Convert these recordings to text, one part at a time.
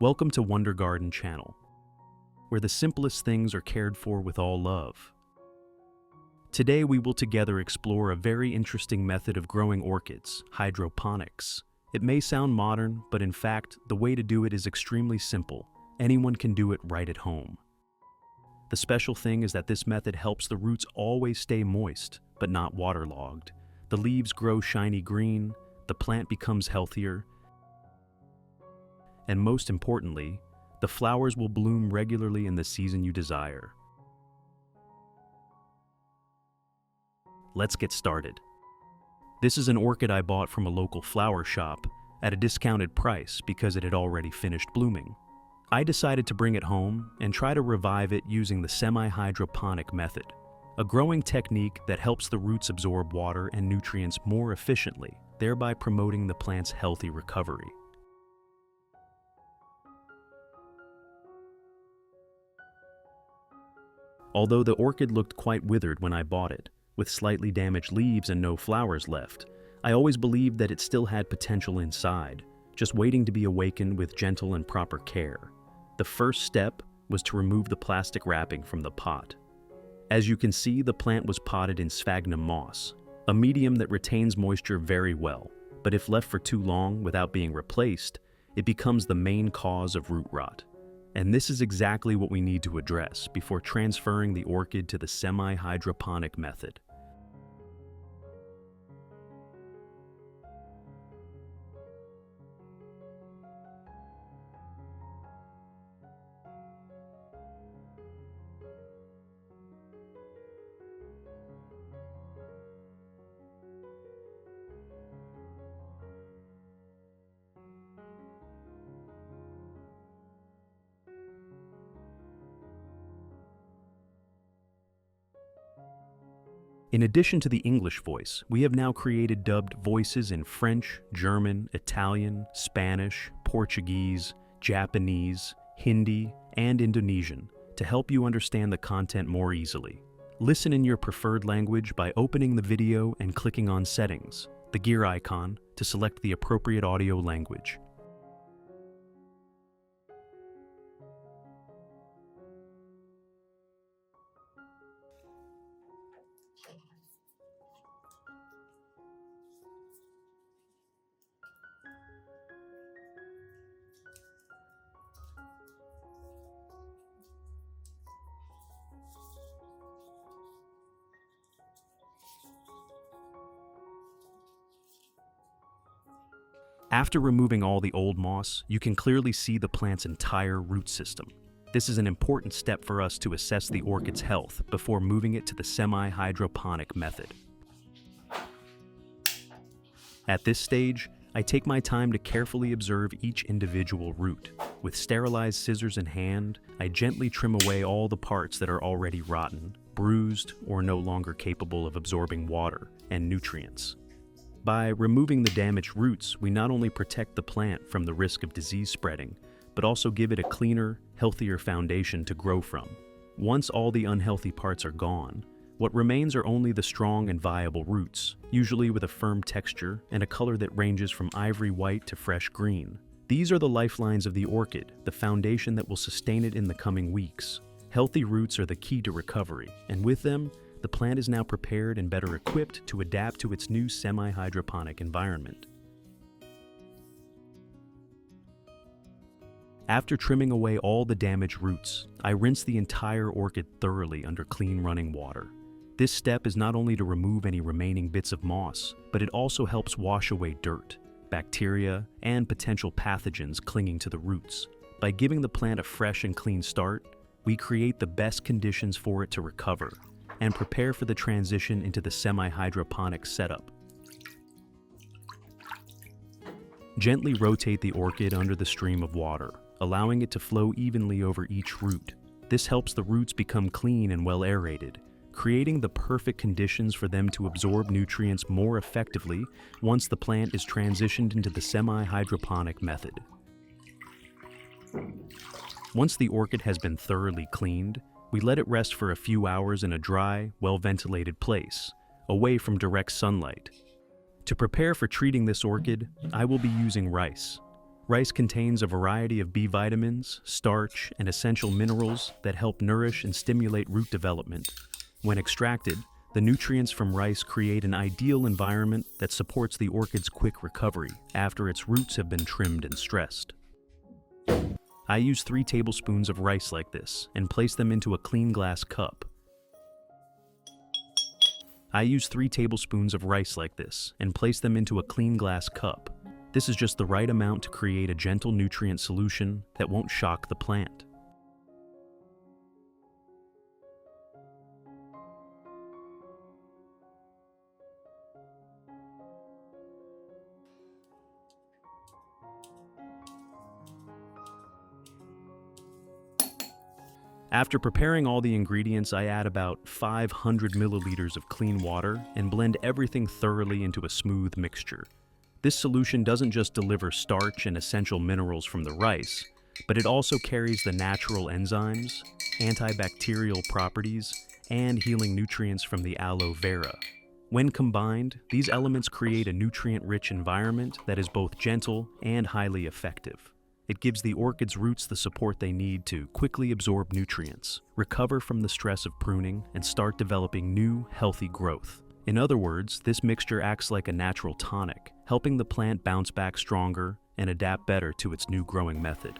Welcome to Wonder Garden channel, where the simplest things are cared for with all love. Today we will together explore a very interesting method of growing orchids, hydroponics. It may sound modern, but in fact, the way to do it is extremely simple. Anyone can do it right at home. The special thing is that this method helps the roots always stay moist, but not waterlogged. The leaves grow shiny green, the plant becomes healthier, and most importantly, the flowers will bloom regularly in the season you desire. Let's get started. This is an orchid I bought from a local flower shop at a discounted price because it had already finished blooming. I decided to bring it home and try to revive it using the semi-hydroponic method, a growing technique that helps the roots absorb water and nutrients more efficiently, thereby promoting the plant's healthy recovery. Although the orchid looked quite withered when I bought it, with slightly damaged leaves and no flowers left, I always believed that it still had potential inside, just waiting to be awakened with gentle and proper care. The first step was to remove the plastic wrapping from the pot. As you can see, the plant was potted in sphagnum moss, a medium that retains moisture very well, but if left for too long without being replaced, it becomes the main cause of root rot. And this is exactly what we need to address before transferring the orchid to the semi-hydroponic method. In addition to the English voice, we have now created dubbed voices in French, German, Italian, Spanish, Portuguese, Japanese, Hindi, and Indonesian to help you understand the content more easily. Listen in your preferred language by opening the video and clicking on Settings, the gear icon, to select the appropriate audio language. After removing all the old moss, you can clearly see the plant's entire root system. This is an important step for us to assess the orchid's health before moving it to the semi-hydroponic method. At this stage, I take my time to carefully observe each individual root. With sterilized scissors in hand, I gently trim away all the parts that are already rotten, bruised, or no longer capable of absorbing water and nutrients. By removing the damaged roots, we not only protect the plant from the risk of disease spreading, but also give it a cleaner, healthier foundation to grow from. Once all the unhealthy parts are gone, what remains are only the strong and viable roots, usually with a firm texture and a color that ranges from ivory white to fresh green. These are the lifelines of the orchid, the foundation that will sustain it in the coming weeks. Healthy roots are the key to recovery, and with them, the plant is now prepared and better equipped to adapt to its new semi-hydroponic environment. After trimming away all the damaged roots, I rinse the entire orchid thoroughly under clean running water. This step is not only to remove any remaining bits of moss, but it also helps wash away dirt, bacteria, and potential pathogens clinging to the roots. By giving the plant a fresh and clean start, we create the best conditions for it to recover and prepare for the transition into the semi-hydroponic setup. Gently rotate the orchid under the stream of water, allowing it to flow evenly over each root. This helps the roots become clean and well aerated, creating the perfect conditions for them to absorb nutrients more effectively once the plant is transitioned into the semi-hydroponic method. Once the orchid has been thoroughly cleaned, we let it rest for a few hours in a dry, well-ventilated place, away from direct sunlight. To prepare for treating this orchid, I will be using rice. Rice contains a variety of B vitamins, starch, and essential minerals that help nourish and stimulate root development. When extracted, the nutrients from rice create an ideal environment that supports the orchid's quick recovery after its roots have been trimmed and stressed. I use 3 tablespoons of rice like this and place them into a clean glass cup. This is just the right amount to create a gentle nutrient solution that won't shock the plant. After preparing all the ingredients, I add about 500 milliliters of clean water and blend everything thoroughly into a smooth mixture. This solution doesn't just deliver starch and essential minerals from the rice, but it also carries the natural enzymes, antibacterial properties, and healing nutrients from the aloe vera. When combined, these elements create a nutrient-rich environment that is both gentle and highly effective. It gives the orchid's roots the support they need to quickly absorb nutrients, recover from the stress of pruning, and start developing new, healthy growth. In other words, this mixture acts like a natural tonic, helping the plant bounce back stronger and adapt better to its new growing method.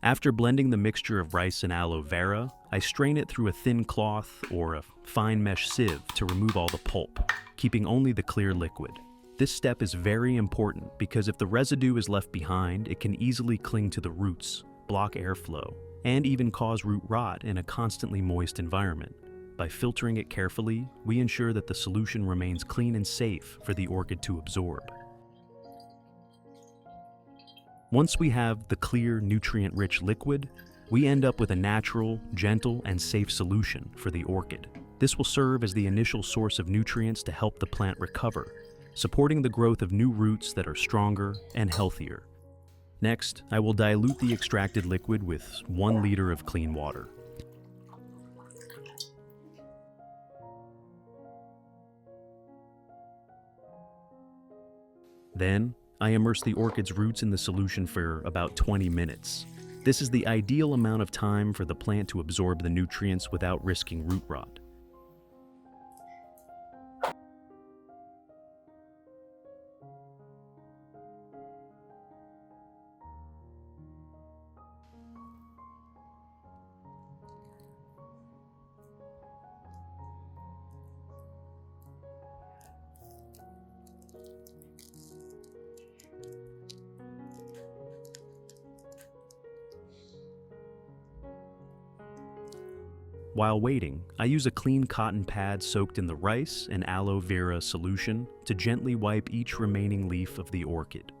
After blending the mixture of rice and aloe vera, I strain it through a thin cloth or a fine mesh sieve to remove all the pulp, keeping only the clear liquid. This step is very important because if the residue is left behind, it can easily cling to the roots, block airflow, and even cause root rot in a constantly moist environment. By filtering it carefully, we ensure that the solution remains clean and safe for the orchid to absorb. Once we have the clear, nutrient-rich liquid, we end up with a natural, gentle, and safe solution for the orchid. This will serve as the initial source of nutrients to help the plant recover, supporting the growth of new roots that are stronger and healthier. Next, I will dilute the extracted liquid with 1 liter of clean water. Then, I immerse the orchid's roots in the solution for about 20 minutes. This is the ideal amount of time for the plant to absorb the nutrients without risking root rot. While waiting, I use a clean cotton pad soaked in the rice and aloe vera solution to gently wipe each remaining leaf of the orchid.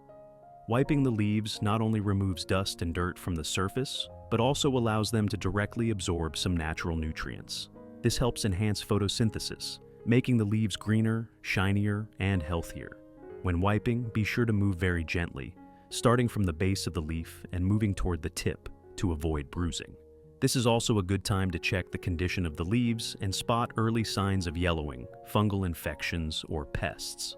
Wiping the leaves not only removes dust and dirt from the surface, but also allows them to directly absorb some natural nutrients. This helps enhance photosynthesis, making the leaves greener, shinier, and healthier. When wiping, be sure to move very gently, starting from the base of the leaf and moving toward the tip to avoid bruising. This is also a good time to check the condition of the leaves and spot early signs of yellowing, fungal infections, or pests.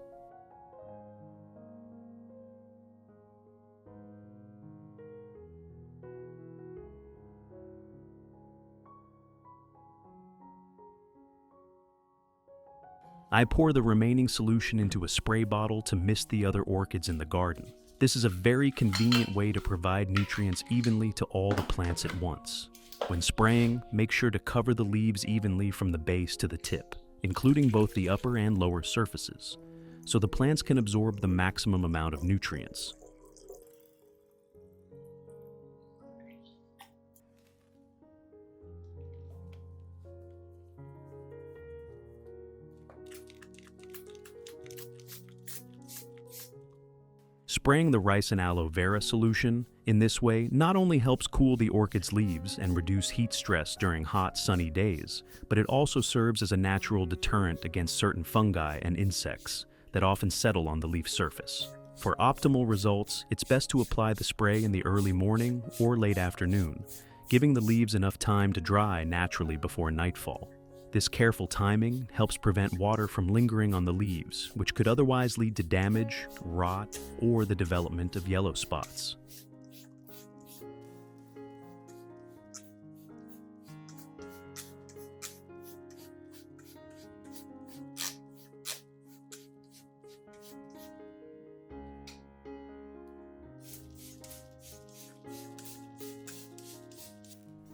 I pour the remaining solution into a spray bottle to mist the other orchids in the garden. This is a very convenient way to provide nutrients evenly to all the plants at once. When spraying, make sure to cover the leaves evenly from the base to the tip, including both the upper and lower surfaces, so the plants can absorb the maximum amount of nutrients. Spraying the rice and aloe vera solution in this way not only helps cool the orchid's leaves and reduce heat stress during hot, sunny days, but it also serves as a natural deterrent against certain fungi and insects that often settle on the leaf surface. For optimal results, it's best to apply the spray in the early morning or late afternoon, giving the leaves enough time to dry naturally before nightfall. This careful timing helps prevent water from lingering on the leaves, which could otherwise lead to damage, rot, or the development of yellow spots.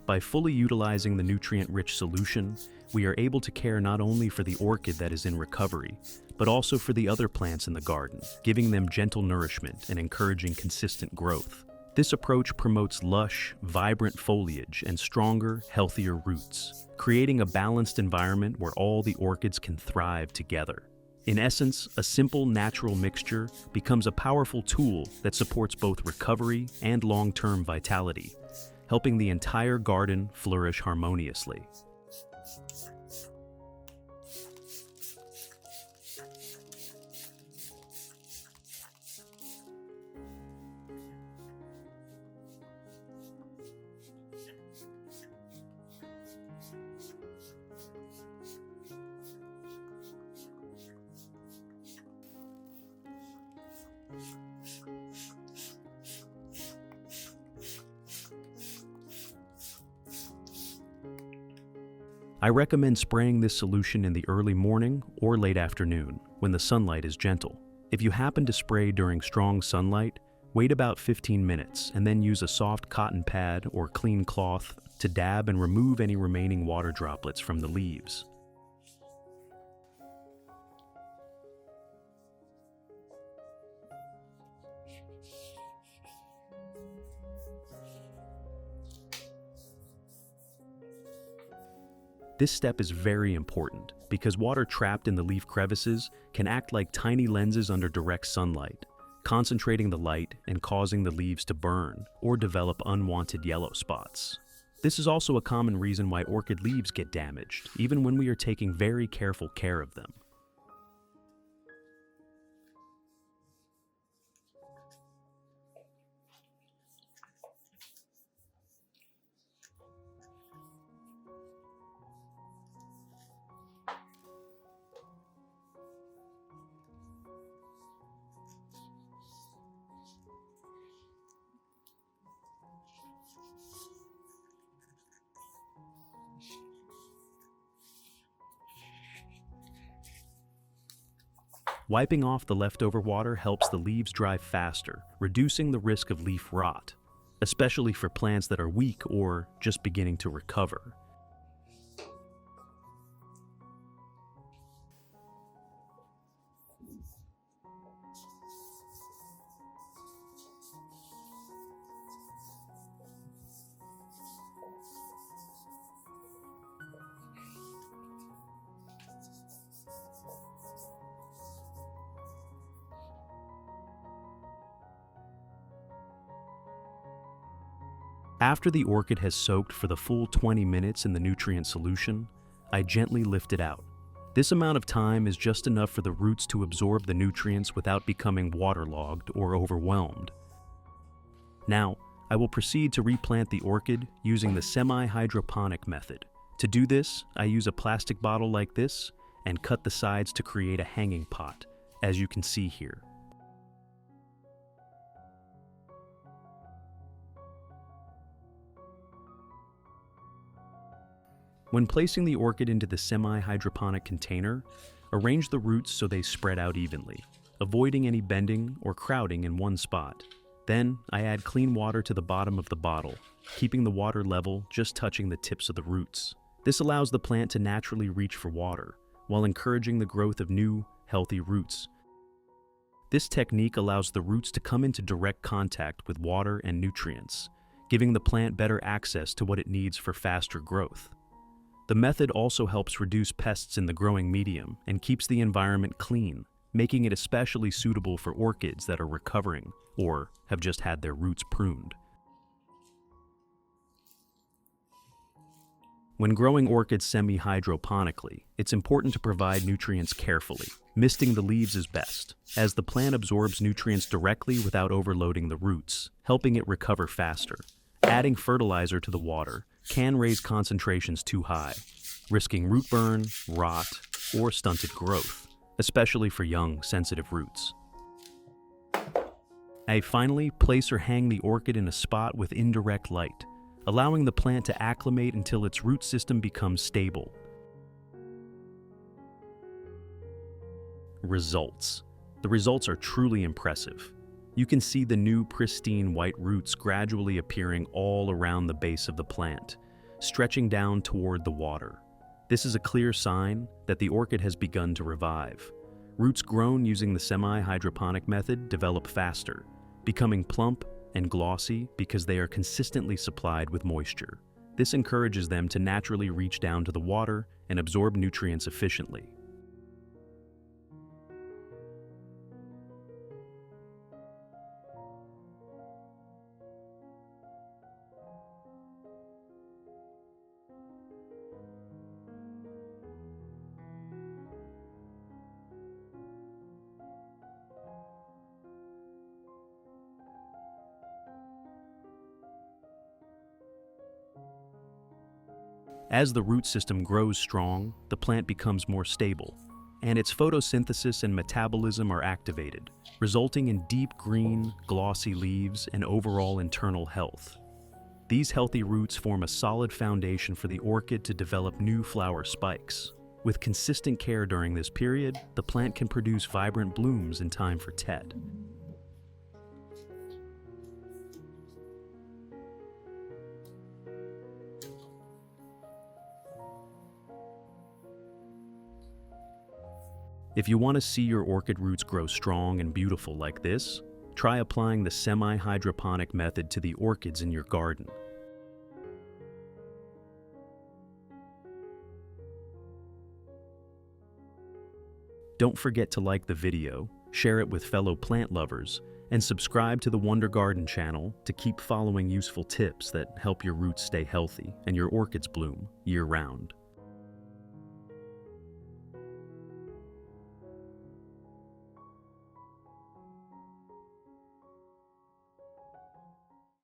By fully utilizing the nutrient-rich solution, we are able to care not only for the orchid that is in recovery, but also for the other plants in the garden, giving them gentle nourishment and encouraging consistent growth. This approach promotes lush, vibrant foliage and stronger, healthier roots, creating a balanced environment where all the orchids can thrive together. In essence, a simple, natural mixture becomes a powerful tool that supports both recovery and long-term vitality, helping the entire garden flourish harmoniously. I recommend spraying this solution in the early morning or late afternoon, when the sunlight is gentle. If you happen to spray during strong sunlight, wait about 15 minutes and then use a soft cotton pad or clean cloth to dab and remove any remaining water droplets from the leaves. This step is very important because water trapped in the leaf crevices can act like tiny lenses under direct sunlight, concentrating the light and causing the leaves to burn or develop unwanted yellow spots. This is also a common reason why orchid leaves get damaged, even when we are taking very careful care of them. Wiping off the leftover water helps the leaves dry faster, reducing the risk of leaf rot, especially for plants that are weak or just beginning to recover. After the orchid has soaked for the full 20 minutes in the nutrient solution, I gently lift it out. This amount of time is just enough for the roots to absorb the nutrients without becoming waterlogged or overwhelmed. Now, I will proceed to replant the orchid using the semi-hydroponic method. To do this, I use a plastic bottle like this and cut the sides to create a hanging pot, as you can see here. When placing the orchid into the semi-hydroponic container, arrange the roots so they spread out evenly, avoiding any bending or crowding in one spot. Then, I add clean water to the bottom of the bottle, keeping the water level just touching the tips of the roots. This allows the plant to naturally reach for water, while encouraging the growth of new, healthy roots. This technique allows the roots to come into direct contact with water and nutrients, giving the plant better access to what it needs for faster growth. The method also helps reduce pests in the growing medium and keeps the environment clean, making it especially suitable for orchids that are recovering or have just had their roots pruned. When growing orchids semi-hydroponically, it's important to provide nutrients carefully. Misting the leaves is best, as the plant absorbs nutrients directly without overloading the roots, helping it recover faster. Adding fertilizer to the water can raise concentrations too high, risking root burn, rot, or stunted growth, especially for young, sensitive roots. Finally, place or hang the orchid in a spot with indirect light, allowing the plant to acclimate until its root system becomes stable. Results. The results are truly impressive. You can see the new pristine white roots gradually appearing all around the base of the plant, stretching down toward the water. This is a clear sign that the orchid has begun to revive. Roots grown using the semi-hydroponic method develop faster, becoming plump and glossy because they are consistently supplied with moisture. This encourages them to naturally reach down to the water and absorb nutrients efficiently. As the root system grows strong, the plant becomes more stable, and its photosynthesis and metabolism are activated, resulting in deep green, glossy leaves and overall internal health. These healthy roots form a solid foundation for the orchid to develop new flower spikes. With consistent care during this period, the plant can produce vibrant blooms in time for Tet. If you want to see your orchid roots grow strong and beautiful like this, try applying the semi-hydroponic method to the orchids in your garden. Don't forget to like the video, share it with fellow plant lovers, and subscribe to the Wonder Garden channel to keep following useful tips that help your roots stay healthy and your orchids bloom year-round.